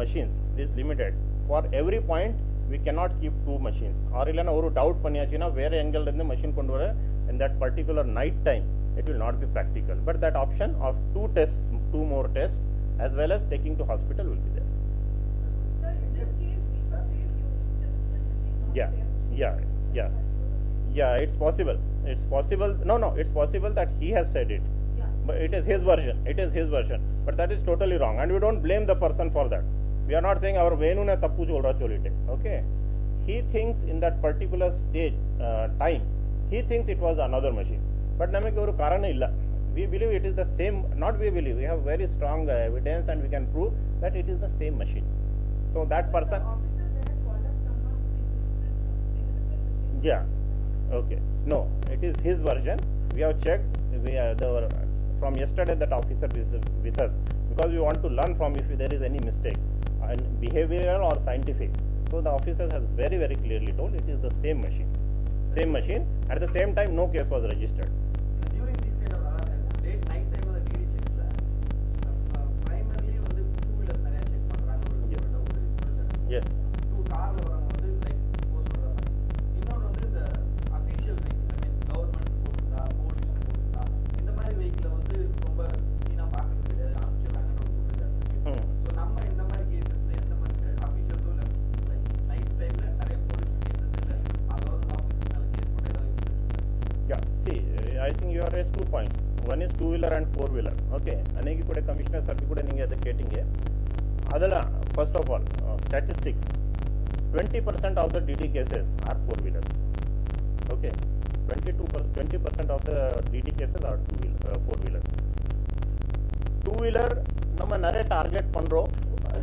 machines is limited. For every point we cannot keep 2 machines. Or இல்லைன்னா ஒரு doubt பண்ணியாச்சுன்னா வேற எங்கல இருந்து machine கொண்டு வர in that particular night time it will not be practical. But that option of 2 more tests as well as taking to hospital will be there. Sir, in this case, we can say you Yeah, it's possible. No, it's possible that he has said it. Yeah. But it is his version. But that is totally wrong. And we don't blame the person for that. We are not saying our Venu ne tappu cholra cholite. Okay. He thinks in that particular stage, time, he thinks it was another machine. But namakku oru karana illa. We believe it is the same. Not we believe. We have very strong evidence and we can prove that it is the same machine. So that person. The officer there called up someone with Yeah. Okay. No, it is his version. We have checked. From yesterday that officer is with us because we want to learn from if there is any mistake, and behavioral or scientific. So the officer has very, very clearly told it is the same machine. At the same time, no case was registered. During this kind of late night time of the DD checks, primarily வந்து 2-wheelers நிறைய check பண்றாங்க. Yes. 2 கார்ல வரவங்க வந்து like Bose பண்றாங்க. இன்னொன்னு வந்து இந்த official vehicles, I mean government போட்டுட்டா, police போட்டுட்டா, இந்த மாதிரி vehicle வந்து ரொம்ப நீனா பார்க்கறது கிடையாது. அனுப்பிச்சிடுறாங்கன்னு ஒரு குற்றச்சாட்டு. So நம்ம இந்த மாதிரி கேசஸ்ல எந்த மாதிரி officials இல்ல like night timeல நிறைய police cases இல்ல அதோட ஆபீஸ் மேல கேஸ் போட்டு ஏதாவது Yeah. See, I think you have raised 2 points. One is 2-wheeler and 4-wheeler. Okay. Anegi kuda commissioner sir kuda ninge adu kettinge. Adala first of all statistics. 20% of the DD cases are 4-wheelers. Okay. 20% of the DD cases are 4-wheelers. 2-wheeler நம்ம நிறைய target பண்றோம்.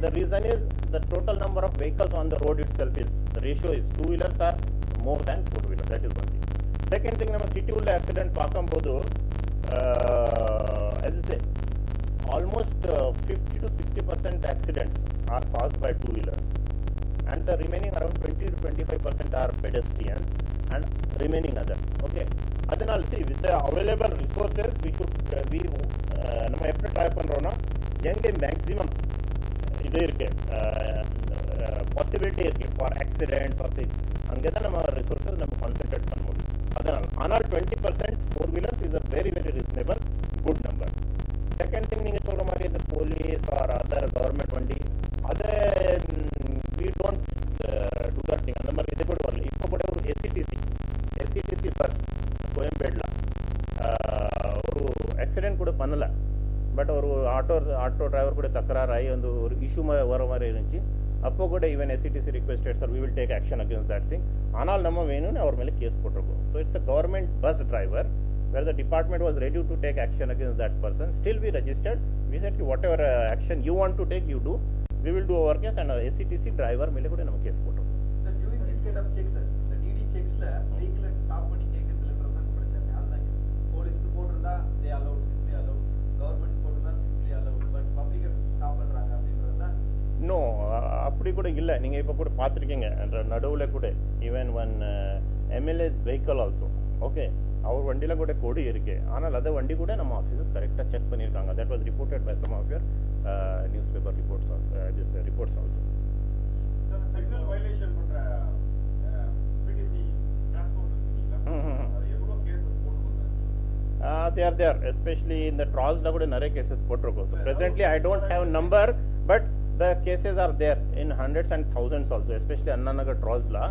The reason is the total number of vehicles on the road itself is the ratio is 2-wheelers are more than 4-wheelers. That is one thing. Second thing, நம்ம city உள்ள accident பார்க்கும்போது as you say almost 50 to 60% accidents are caused by 2-wheelers and the remaining around 20 to 25% are pedestrians and remaining others. Okay, அதனால see with the available resources we should நம்ம எப்படி try பண்றோம்னா எங்க maximum இது இருக்கு possibility இருக்கு for accidents are things அங்கே தான் நம்ம ரிசோர்ஸஸ் நம்ம கான்சென்ட்ரேட் பண்ண முடியும். அதனால் 20% 4-wheelers is a very, very reasonable good number. Second thing நீங்க சொல்ற மாதிரி இந்த போலீஸ் ஆர் அதர் கவர்மெண்ட் வண்டி அதை we don't do that thing. அந்த மாதிரி இது கூட வரல. இப்போ கூட ஒரு எஸ்சிடிசி பஸ் கோயம்பேடுல ஒரு ஆக்சிடென்ட் கூட பண்ணல. பட் ஒரு ஆட்டோ டிரைவர் கூட தக்கராறு ஆகி வந்து ஒரு இஷ்யூ வர மாதிரி இருந்துச்சு. அப்போ கூட even SCTC requested sir we will take action against that thing ஆனால் நம்ம வேணும்னு அவர் மேல கேஸ் போட்டிருக்கோம். So it's a government bus driver where the department was ready to take action against that person. Still we registered, we said whatever action you want to take you do, we will do our case and SCTC driver மேல கூட நம்ம case போட்டிருக்கோம். During this kind of checks, the DD checks la vehicle stop பண்ணி கேக்குறதுலன்றத பிரச்சனை. அதுதான் police போடுறதா they allowed, simply allowed, government போடுறதா simply allowed, but public stop பண்றாங்க அப்படின்றத. No, அப்படி கூட இல்ல. நீங்க இப்ப கூட பாத்திருக்கீங்க நடுவுல கூட even one MLA's vehicle also, okay, அவர் வண்டியில கூட கொடி இருக்கு. ஆனால் அந்த வண்டி கூட நம்ம ஆபீசர்ஸ் கரெக்ட்டா செக் பண்ணிருக்காங்க. That was reported by some of your newspaper reports also, this reports also. Signal violation பண்ற PTC transport இருக்குங்களா? அது எவ்வளவு கேसेस போட்டுருக்காங்க? They are there, especially in the trolls la kuda nare cases potroko. So presently I don't have number, but the cases are there in hundreds and thousands also, especially Annanagar trolls la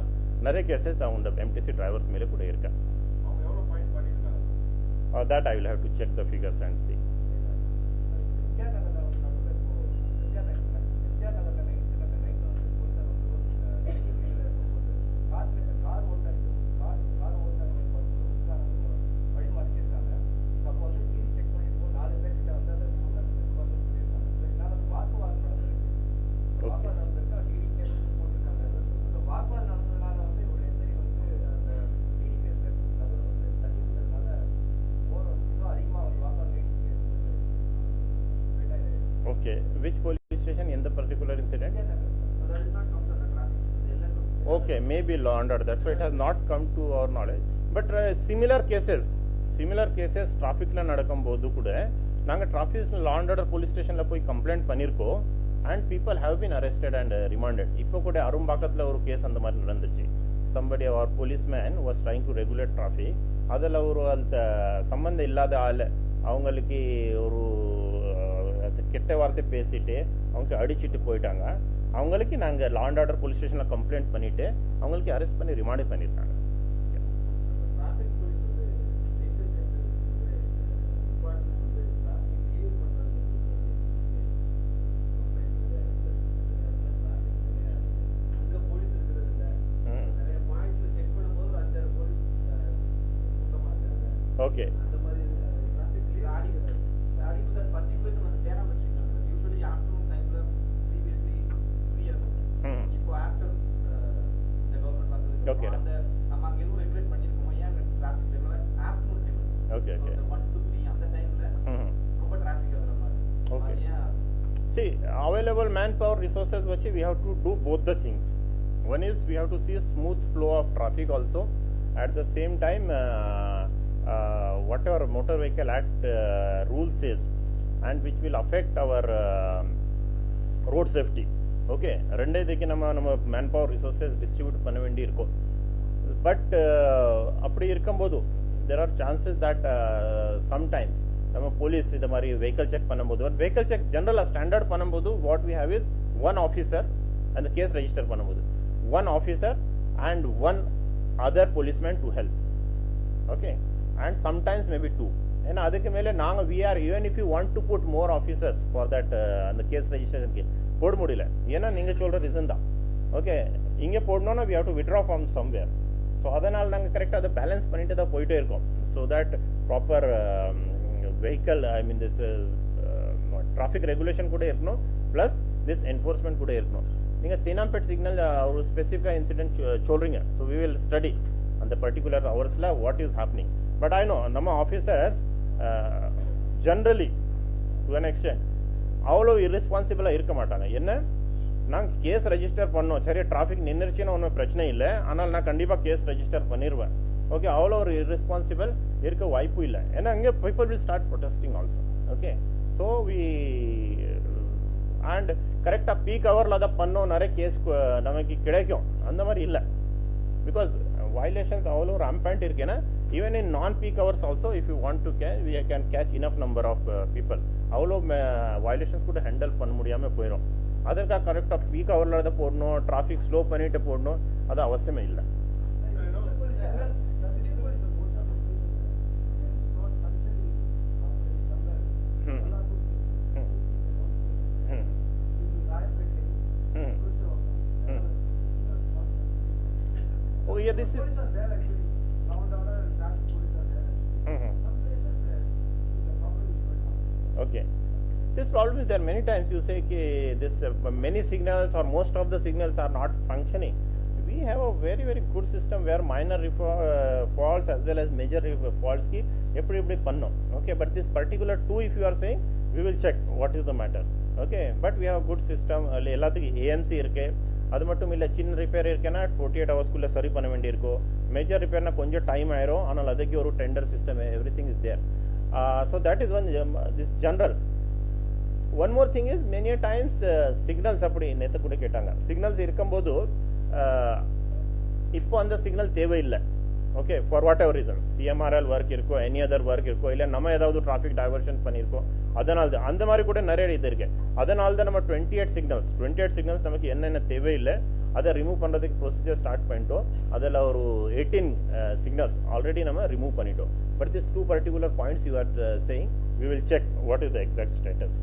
nare cases avunda MTC drivers mele kuda irukka. அவங்க எவ்வளவு fine பண்ணிருக்காங்க? That I will have to check the figures and see. Okay, which police station in the particular incident? So that is not comes under traffic. Okay, maybe law and order. That's why it has not come to our knowledge. But similar cases traffic la nadakkumbodhu kuda naanga traffic law and order police station la poi complaint pannirko and people have been arrested and remanded. Ipo kuda Arumbakathla oru case andha mari nadanduchu. Somebody, our policeman was trying to regulate traffic. Adala oru sambandha illada aal avangalukku oru கெட்ட வார்த்தை பேசிட்டு அவங்க அடிச்சிட்டு போயிட்டாங்க. அவங்களுக்கு நாங்க law and order police ஸ்டேஷன்ல complaint பண்ணிட்டு அவங்களுக்கு அரெஸ்ட் பண்ணி ரிமாண்ட் பண்ணிருக்காங்க. Traffic police வந்து vehicle check department வந்து traffic clear பண்றாங்க. அங்க போலீஸ் இருக்கிறது இல்ல. நிறைய பாயிண்ட்ஸ்ல செக் பண்ணும்போது ஒரு 5-6 போலீஸ் கூட்டமா இருக்காங்க. ஓகே. அந்த மாதிரி traffic clear ஆடிக்குது. ஆடிக்கு that particular நம்ம தேனா வச்சிருக்காங்க. Usually afternoon timeல previously free இருக்கும். இப்போ after the government வந்ததுக்கு Okay. அந்த நம்ம அங்க எதுவும் ரெகுலேட் பண்ணிருக்கோம். ஏன் traffic regular afternoon time. Okay, okay. 1 to 3 அந்த டைம்ல ரொம்ப traffic வர மாதிரி. Okay. அது ஏன் See, available manpower resources vachi we have to do both the things. One is we have to see a smooth flow of traffic also. At the same time, whatever Motor Vehicle Act rule says and which will affect our road safety. Okay, ரெண்டே இதுக்கு நம்ம manpower resources distribute பண்ண வேண்டி இருக்கும். But அப்படி இருக்கும்போது there are chances that sometimes நம்ம போலீஸ் இந்த மாதிரி வெஹிக்கல் செக் பண்ணும்போது வெஹிக்கல் செக் ஜெனரலாக ஸ்டாண்டர்ட் பண்ணும்போது what we have is one officer அந்த கேஸ் ரெஜிஸ்டர் பண்ணும்போது one officer and one other policeman to help. Okay, and sometimes maybe two. ஏன்னா அதுக்கு மேலே நாங்கள் we are even if you want to put more officers for that அந்த case ரெஜிஸ்ட்ரேஷனுக்கு போட முடியல. ஏன்னா நீங்கள் சொல்கிற ரீசன் தான். ஓகே, இங்கே போடணும்னா we have to withdraw from somewhere. So அதனால் நாங்கள் கரெக்டாக அதை பேலன்ஸ் பண்ணிட்டு தான் போயிட்டே இருக்கோம். So that proper vehicle, I mean this traffic regulation kuda irukno plus this enforcement kuda irukno. Ninga Tenampet signal or specific incident cholringa, so we will study on the particular hours la what is happening. But I know nama officers generally to an extent avlo irresponsible irukka maatanga. Enna நான் case register பண்ணோம், சரி traffic நின்றுச்சுன்னா ஒன்றும் பிரச்சனை இல்லை, ஆனால் நான் கண்டிப்பாக case register பண்ணிடுவேன். ஓகே, அவ்வளோ ஒரு இர்ரெஸ்பான்சிபிள் இருக்க வாய்ப்பு இல்லை. ஏன்னா அங்கே people will start protesting also. Okay, so we and கரெக்டாக பீக் ஹவரில் அதை பண்ணோம், நிறைய கேஸ் நமக்கு கிடைக்கும். அந்த மாதிரி இல்லை, பிகாஸ் வயலேஷன்ஸ் அவ்வளோ ரேம்பண்ட் இருக்கு. ஏன்னா even in non peak hours also if you want to we can catch enough number of people. அவ்வளோ வயலேஷன்ஸ் கூட ஹேண்டில் பண்ண முடியாமல் போயிடும். அதற்காக கரெக்டாக பீக் ஹவரில் அதை போடணும், டிராஃபிக் ஸ்லோ பண்ணிட்டு போடணும், அது அவசியமே இல்லை. this is. Police are there actually. Ground order and traffic police are there. Some places the problem is going on. Okay. This problem is there many times. You say that this many signals or most of the signals are not functioning. We have a very good system where minor faults as well as major faults ki eppadi pannum. Okay, but this particular two, if you are saying, we will check what is the matter. Okay, but we have a good system. எல்லாத்துக்கு AMC இருக்கு. அது மட்டும் இல்ல, சின்ன repair இருக்குன்னா 48 hours குள்ள சரி பண்ண வேண்டியிருக்கும். மேஜர் ரிப்பேர்னா கொஞ்சம் டைம் ஆயிரும். ஆனால் அதுக்கு ஒரு tender system, everything is there. So that is one this general. One more thing is many times signals அப்படி நேத்து கூட கேட்டாங்க. Signals இருக்கும்போது இப்போ அந்த சிக்னல் தேவையில்லை. Okay, for what ever reason, CMRL work இருக்கோ, எனி அதர் ஒர்க் இருக்கோ, இல்லை நம்ம ஏதாவது டிராஃபிக் டைவர்ஷன் பண்ணியிருக்கோம், அதனால தான் அந்த மாதிரி கூட நிறைய இது இருக்கு. அதனால தான் நம்ம 28 சிக்னல்ஸ் நமக்கு என்னென்ன தேவையில்லை அதை ரிமூவ் பண்ணுறதுக்கு ப்ரொசீஜர் ஸ்டார்ட் பண்ணிட்டோம். அதில் ஒரு 18 சிக்னல்ஸ் ஆல்ரெடி நம்ம ரிமூவ் பண்ணிட்டோம். But this two particular points you are saying, we will check what is the exact status.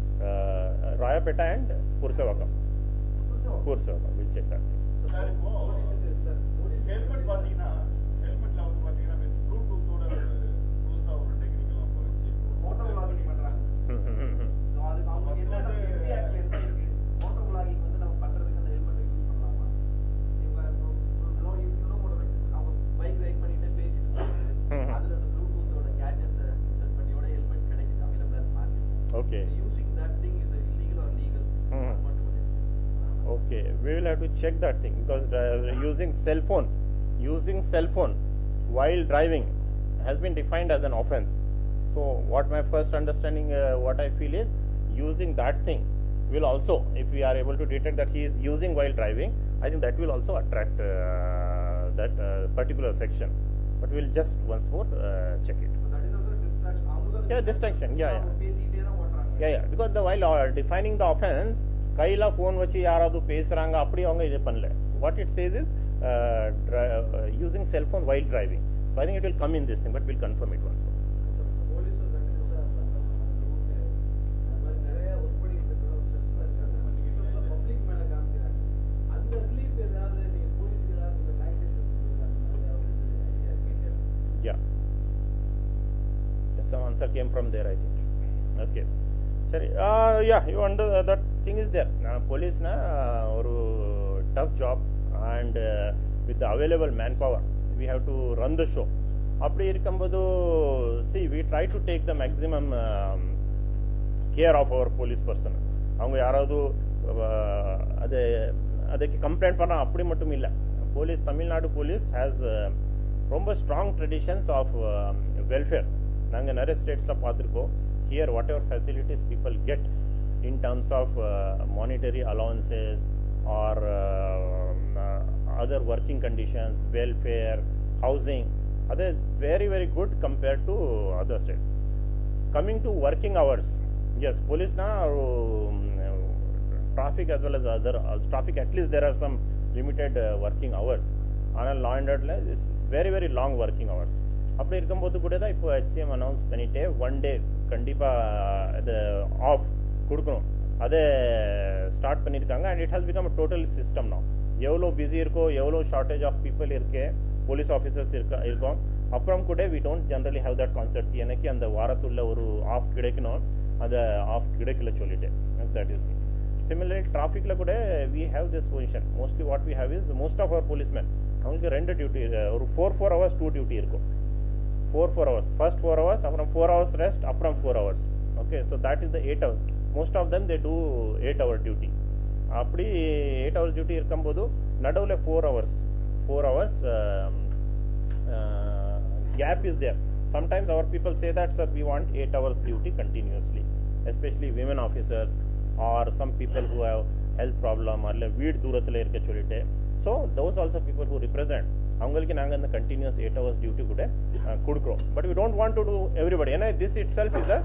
Rayapeta and Pursavakam. We'll check that thing. Sir இப்போ ஹெல்மெட் பாத்தீங்கன்னா ஹெல்மெட்ல வந்து பாத்தீங்கன்னா ப்ளூடூத்தோட புதுசா ஒரு டெக்னிக்கல் வச்சு மோட்டோ விளாகிங் பண்றாங்க. அதுக்கு அவங்க என்னன்னா இந்தியா ஆக்ட்ல என்ன இருக்கு, மோட்டோ விளாகிங் வந்து நம்ம பண்றதுக்கு அந்த ஹெல்மெட் யூஸ் பண்ணலாமா? இவங்க அவங்க பைக் ரைட் பண்ணிட்டு பேசிட்டு அதுல அந்த ப்ளூடூத்தோட கேட்ஜெட்ஸ் இன்சர்ட் பண்ணியோட ஹெல்மெட் கிடைக்குது, அவைலபிளா இருக்கு market. Okay. Using that thing is illegal or legal? Okay, we will have to check that thing because using cell phone while driving has been defined as an offense. So what my first understanding, what I feel is, using that thing will also, if we are able to detect that he is using while driving, I think that will also attract that particular section. But we will just once more check it. So that is also distraction. Yeah, distraction. Yeah. பேசிட்டே தான் ஓட்றாங்க. Yeah, because while defining the offense, கையில phone வச்சு யாராவது பேசுறாங்க அப்படி அவங்க இது பண்ணல. What it says is using cell phone while driving. So I think it will come in this thing, but we'll confirm it once more. Police நிறைய work பண்ணிட்டு இருக்கிற பப்ளிக் மேல காமிக்கிறாங்க. அந்த ரிலீஃப் ஏதாவது நீங்க போலீஸ் ஏதாவது relaxation Yeah. Some answer came from there, I think. Okay. Sorry. Yeah, you under that thing is there. Police na oru tough job, and with the available manpower, we have to run the show. அப்படி இருக்கும்போது see, we try to take the maximum care of our police person. அவங்க யாராவது அதுக்கு complaint பண்ண அப்படி மட்டும் இல்லை. Police, Tamil Nadu police has ரொம்ப ஸ்ட்ராங் ட்ரெடிஷன்ஸ் ஆஃப் வெல்ஃபேர். நாங்கள் நிறைய ஸ்டேட்ஸில் பார்த்துருக்கோம். Here, whatever facilities people get in terms of monetary allowances or other working conditions, welfare, housing, that is very good compared to other states. Coming to working hours, yes, police na traffic as well as other traffic, at least there are some limited working hours. ஆனால் law and order is very long working hours. அப்படி இருக்கும்போது கூட தான் இப்போ HCM announce பண்ணிட்டு 1 day கண்டிப்பாக இது of கொடுக்கணும், அதை ஸ்டார்ட் பண்ணியிருக்காங்க. And it has become a total system now. எவ்வளோ பிஸி இருக்கோ, எவ்வளோ ஷார்ட்டேஜ் ஆஃப் பீப்புள் இருக்கு, போலீஸ் ஆஃபீஸர்ஸ் இருக்கோம், அப்புறம் கூட we don't generally have that concept. எனக்கு அந்த வாரத்துள்ள ஒரு ஆஃப் கிடைக்கணும், அந்த ஆஃப் கிடைக்கல சொல்லிட்டு. தட் இஸ் சிமிலர்லி டிராஃபிக்கில் கூட we have this position. Mostly what we have is most of our policeman அவங்களுக்கு 2 டியூட்டி, ஒரு 4 hours 2 டியூட்டி இருக்கும். 4 hours, first 4 hours, அப்புறம் 4 hours ரெஸ்ட், அப்புறம் 4 hours. Okay, so that is the 8 hours. Most of them they do 8-hour duty. அப்படி 8 hours duty இருக்கும்போது நடுவில் 4 hours gap is there. Sometimes our people say that, sir, we want 8 hours duty continuously, especially women officers or some people who have health problem or வீடு தூரத்தில் இருக்க சொல்லிட்டு. So those also people who represent, அவங்களுக்கு நாங்கள் அந்த continuous 8 hours duty கூட கொடுக்குறோம். But we don't want to do everybody. ஏன்னா this itself is a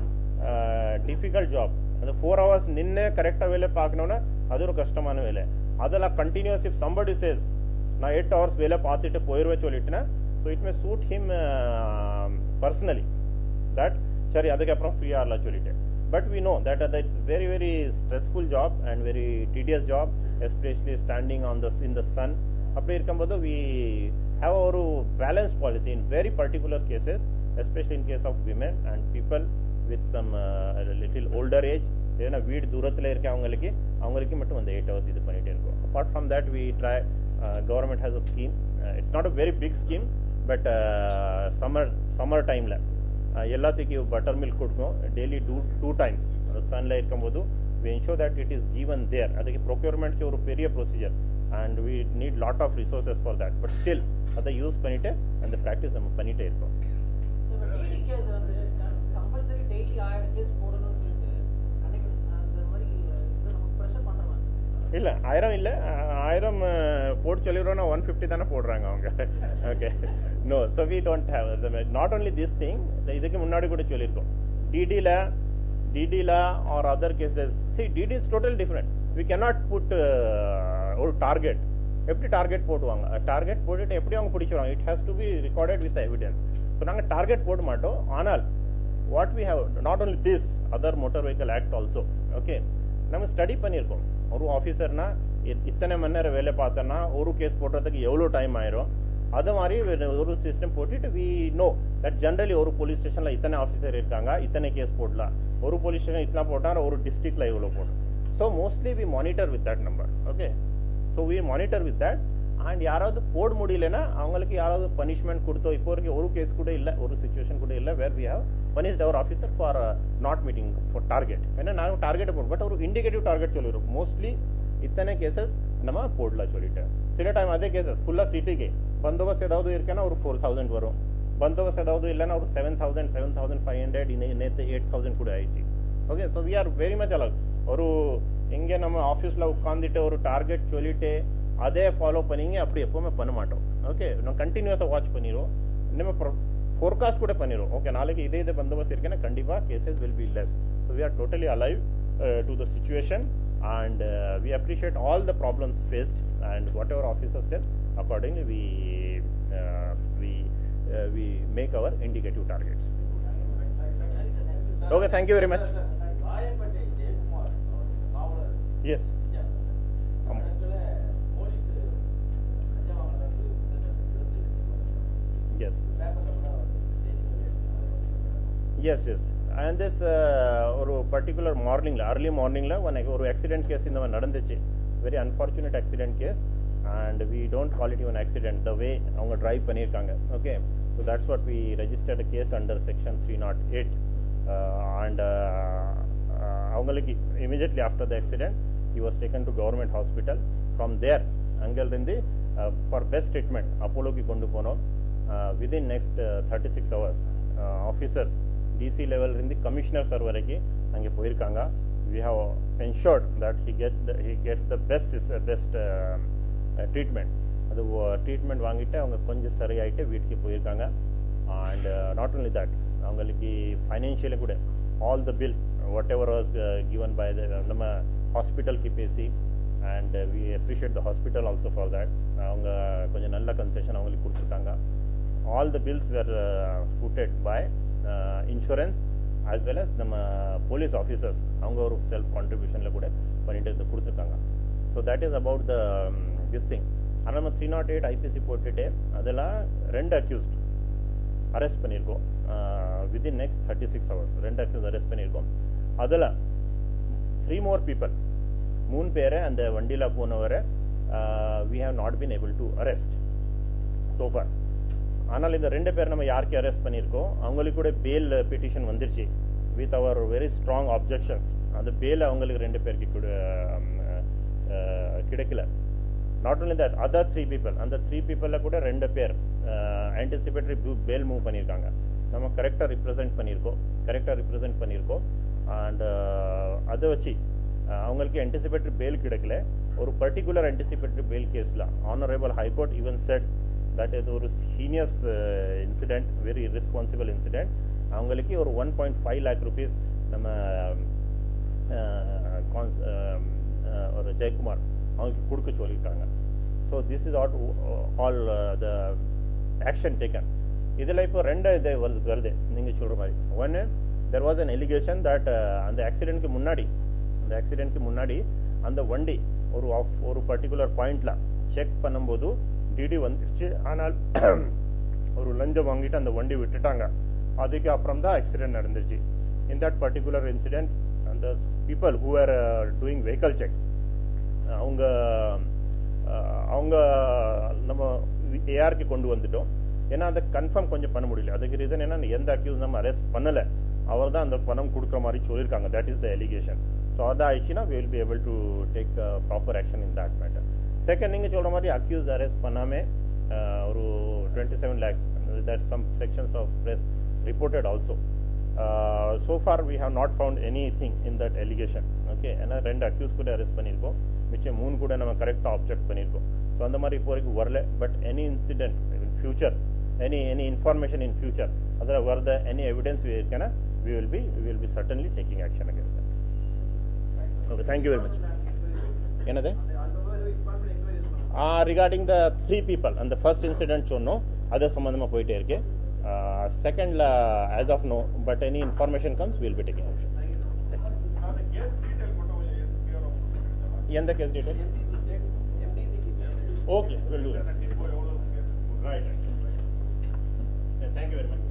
difficult job. அந்த 4 hours நின்று கரெக்டாக வேலை பார்க்கணுன்னா அது ஒரு கஷ்டமான வேலை. அதெல்லாம் கண்டினியூஸ் இஃப் சம்படி சேஸ் நான் 8 hours வேலை பார்த்துட்டு போயிடுவேன் சொல்லிட்டுனா, so it may suit him personally that சரி அதுக்கப்புறம் ஃப்ரீயாக இருக்கலாம் சொல்லிட்டு. But we know that it's very stressful job and very tedious job, especially standing on in the sun. அப்படி இருக்கும்போது we have a balanced policy in very particular cases, especially in case of women and people with some little older age. ஏன்னா வீடு தூரத்தில் இருக்க அவங்களுக்கு மட்டும் அந்த 8 hours இது பண்ணிகிட்டே இருக்கும். Apart from that, we try, government has a scheme. It's not a very big scheme, but summer timeல எல்லாத்துக்கும் பட்டர் மில்க் கொடுக்கும் டெய்லி 2 times சன்ல இருக்கும்போது we ensure that it is given there. அதுக்கு procurement ஒரு பெரிய procedure and we need lot of resources for that, but still அதை use பண்ணிட்டு அந்த practice நம்ம பண்ணிட்டே இருக்கோம். டெய்லி கேஸ் வந்து கம்பல்சரி டெய்லி 1000 கேஸ் போடணும்னு சொல்லிட்டு அன்னைக்கு அந்த மாதிரி இது நமக்கு ப்ரெஷர் பண்றாங்க. இல்ல 1000 இல்ல 1000 போட் சொல்லிரோனா 150 தான போடுறாங்க அவங்க. Okay no, so we don't have not only this thing, இதுக்கு முன்னாடி கூட சொல்லிருக்கோம் DD la or other cases. See, DD is totally different. We cannot put ஒரு target. எப்படி டார்கெட் போடுவாங்க? டார்கெட் போட்டுட்டு எப்படி அவங்க பிடிச்சிருவாங்க? It has to be recorded with the evidence. So நாங்க டார்கெட் போட மாட்டோம். ஆனால் what we have, not only this, other motor vehicle act also. Okay, நம்ம ஸ்டடி பண்ணியிருக்கோம். ஒரு ஆஃபீஸர்னா இத்தனை மணி நேரம் வேலை பார்த்தோன்னா ஒரு கேஸ் போடுறதுக்கு எவ்வளோ டைம் ஆயிரும். அது மாதிரி ஒரு சிஸ்டம் போட்டுட்டு we know that generally ஒரு போலீஸ் ஸ்டேஷனில் இத்தனை ஆஃபீஸர் இருக்காங்க, இத்தனை கேஸ் போடலாம். ஒரு போலீஸ் ஸ்டேஷன் இத்தனை போட்டால் ஒரு டிஸ்ட்ரிக்டில் இவ்வளோ போடும். So mostly we monitor with that number. Okay, so we monitor with that. And யாராவது போட முடியலன்னா அவங்களுக்கு யாராவது பனிஷ்மெண்ட் கொடுத்தோ, இப்போ வரைக்கும் ஒரு கேஸ் கூட இல்லை, ஒரு சிச்சுவேஷன் கூட இல்லை where we have punished our officer for not meeting for target. ஏன்னா நாங்கள் டார்கெட்டை போடுவோம், பட் ஒரு இண்டிகேட்டிவ் டார்கெட் சொல்லிடுவோம். மோஸ்ட்லி இத்தனை கேசஸ் நம்ம போடலாம் சொல்லிட்டு. சில டைம் அதே கேசஸ் ஃபுல்லாக சிட்டிக்கு பந்தோபஸ்த் ஏதாவது இருக்குன்னா ஒரு 4000 வரும். பந்தோபஸ்த் ஏதாவது இல்லைன்னா ஒரு 7000 7500 நேற்று 8000 கூட ஆயிடுச்சு. Okay, so we are very much alive. ஒரு இங்கே நம்ம ஆஃபீஸில் உட்காந்துட்டு ஒரு டார்கெட் சொல்லிட்டு அதே ஃபாலோ பண்ணிங்க அப்படி எப்போவுமே பண்ண மாட்டோம். ஓகே, நம்ம கண்டினியூஸாக வாட்ச் பண்ணிடுவோம், நம்ம ஃபோர்காஸ்ட் கூட பண்ணிடுவோம். ஓகே, நாளைக்கு இதே பந்தோபஸ்த் இருக்குன்னா கண்டிப்பாக cases will be less. So we are totally alive to the situation and we appreciate all the problems faced, and whatever officers tell, accordingly we make our indicative targets. Okay, thank you very much. Yes. Yes. And this ஒரு particular மார்னிங்கில் early மார்னிங்கில் ஒரு accident case இந்த மாதிரி நடந்துச்சு. Very unfortunate accident case, and we don't call it even accident, the way அவங்க drive பண்ணியிருக்காங்க. Okay, so that's what we registered a case under section 308. அண்ட் அவங்களுக்கு immediately after the accident he was taken to government hospital. From there அங்கிருந்து for best treatment அப்போலோக்கு கொண்டு போனோம். Within next 36 hours officers DC level இருந்து commissioner sir வரைக்கும் அங்கே போயிருக்காங்க. We have ensured that he gets the best treatment. அது treatment வாங்கிட்டு அவங்க கொஞ்சம் சரியாயிட்டு வீட்டுக்கு போயிருக்காங்க. அண்ட் நாட் only that, அவங்களுக்கு ஃபைனான்ஷியலி கூட all the bill what ever was given by நம்ம ஹாஸ்பிட்டலுக்கு பேசி, and we appreciate the hospital also for that. அவங்க கொஞ்சம் நல்ல கன்செஷன் அவங்களுக்கு கொடுத்துருக்காங்க. All the bills were footed by insurance as well as நம்ம போலீஸ் ஆஃபீஸர்ஸ் அவங்க ஒரு செல்ஃப் கான்ட்ரிபியூஷனில் கூட பண்ணிட்டு கொடுத்துருக்காங்க. So that is about the this thing. ஆனால் நம்ம 308 ஐபிசி போட்டுட்டு அதெல்லாம் 2 அக்யூஸ்ட் அரெஸ்ட் பண்ணியிருக்கோம். Within next 36 hours 2 accused arrest பண்ணியிருக்கோம். அதில் 3 more people, 3 பேரை அந்த வண்டியில் போனவரை we have not been able to arrest so far. ஆனால் இந்த 2 பேர் நம்ம யாருக்கு அரெஸ்ட் பண்ணியிருக்கோம் அவங்களுக்கு கூட பேல் பெட்டிஷன் வந்துருச்சு with our very strong objections. அந்த பேல் அவங்களுக்கு 2 பேருக்கு கூட கிடைக்கல. Not only that, other 3 people, அந்த 3 people கூட 2 பேர் ஆன்டிசிபேட்டரி பேல் மூவ் பண்ணியிருக்காங்க. நம்ம கரெக்டாக ரிப்ரசென்ட் பண்ணியிருக்கோம். அண்ட் அதை வச்சு அவங்களுக்கு ஆன்டிசிபேட்டரி பேல் கிடைக்கல. ஒரு பர்டிகுலர் ஆன்டிசிபேட்டரி பேல் கேஸில் honourable high court even set that is ஒரு heinous incident, very irresponsible incident. அவங்களுக்கு ஒரு 1.5 lakh rupees நம்ம ஒரு ஜெயக்குமார் அவங்களுக்கு கொடுக்க சொல்லியிருக்காங்க. So this is all the action taken. இதில் இப்போ 2 இது வருது நீங்கள் சொல்கிற மாதிரி. ஒன்று, there was an allegation that அந்த ஆக்சிடென்ட்க்கு முன்னாடி அந்த வண்டி ஒரு பர்டிகுலர் பாயிண்டில் செக் பண்ணும்போது டிடி வந்துருச்சு. ஆனால் ஒரு லஞ்சம் வாங்கிட்டு அந்த வண்டி விட்டுட்டாங்க. அதுக்கு அப்புறம் தான் ஆக்சிடென்ட் நடந்துச்சு. இன் தட் பர்டிகுலர் இன்சிடென்ட் அந்த people who are doing vehicle check அவங்க நம்ம ஏஆர்க்கு கொண்டு வந்துட்டோம். ஏன்னா அதை கன்ஃபார்ம் கொஞ்சம் பண்ண முடியல. அதுக்கு ரீசன் என்ன, எந்த அக்யூஸ் நம்ம அரெஸ்ட் பண்ணலை, அவர் தான் அந்த பணம் கொடுக்குற மாதிரி சொல்லியிருக்காங்க. That is the allegation. So அதை ஆயிடுச்சுன்னா we will be able to take proper action in that matter. Second, நீங்கள் சொல்கிற மாதிரி அக்யூஸ் அரெஸ்ட் பண்ணாமல் ஒரு 27 lakhs that some sections of press reported also. So far we have not found anything in that allegation. Okay, ஏன்னா 2 accuse கூட arrest பண்ணியிருக்கோம், மிச்சம் 3 கூட நம்ம கரெக்டாக ஆப்ஜெக்ட் பண்ணியிருக்கோம். ஸோ அந்த மாதிரி இப்போ வரைக்கும் வரல. But any incident in future, any information in future, other were the any evidence we will be certainly taking action against that. Okay, thank you very much. Another regarding the 3 people and the first incident சொன்னோம், அது சம்பந்தமா போயிட்டே இருக்கு. Second as of no, but any information comes we will be taking action. எந்த case detail? Okay, we'll do that. Right. Thank you very much.